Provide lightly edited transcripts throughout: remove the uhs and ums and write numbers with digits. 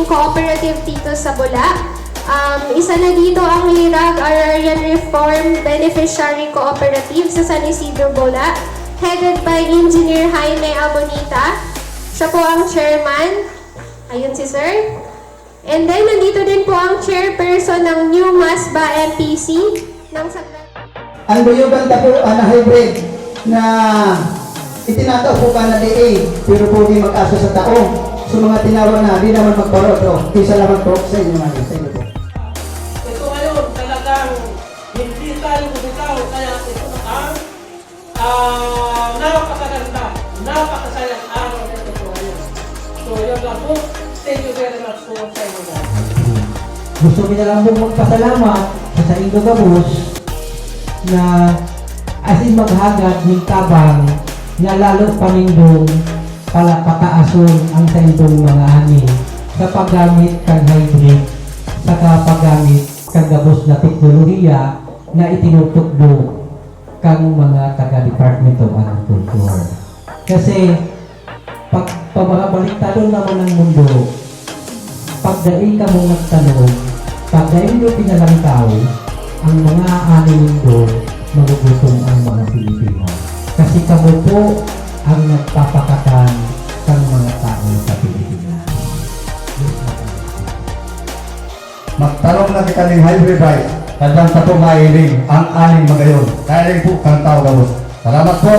cooperative dito sa Bula. Isa na dito ang Lirag Agrarian Reform Beneficiary Cooperative sa San Isidro, Bula, headed by Engineer Jaime Amonita. Siya po ang chairman. Ayun si Sir. And then, nandito din po ang chairperson ng New Masba MPC ng Saglan. Ang Buyugan Tapo na hybrid na itinataw po ka na DA, pero po di mag-aso sa tao. So mga tinawag na, di naman magporoto. Isa naman po sa inyo mga sa inyo po. Ito ngayon talagang hindi tayo bumitaw, kaya ito ang napakaganda, napakasayang araw na ito po ngayon. So yun lang po, thank you very much po sa inyo guys. Gusto ko na lang po magpasalamat sa Indo Gabos na asin maghagad ng tabang na lalo pamindong pataason ang sa indong mga ani sa paggamit kang hybrid sa paggamit kang gabos na teknolohiya na itinutugdo kang mga taga-Department of Agriculture. Kasi pag pabaliktado naman ng mundo, pagdaing ka mong nagtanong, pagdaing mo pinalantaw, ang mga ani mundo, magugutom ang mga Pilipino. Kasi kamo po ang nagpapakatan ng mga tao sa Pilipinas. Magtarong na kami hybrid rice. Tandang sa pumailing ang aning magayon. Kaya po kang tao gabos. Salamat po.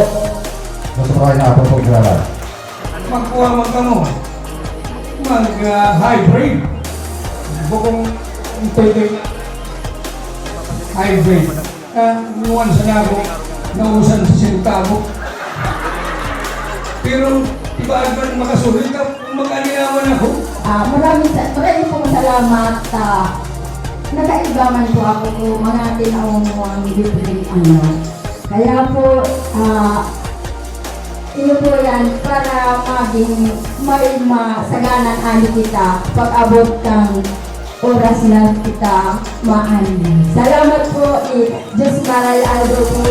Gusto ko kayo na ako po grabar. Magkuha magkano. Mag-hybrid. Bukong pwede hybrid. Nuwan sa nabo, nausan sa sintabo. Pero, iba ba makasulit ka kung mag-aninawan ako? Maraming pong salamat. Nakaibaman po ako po mga tinaumuang libreng ano. Kaya po, iyo po yan para maging may masaganan ani kita pag abot ng oras na kita maani. Salamat po, Diyos Maray Aldo po.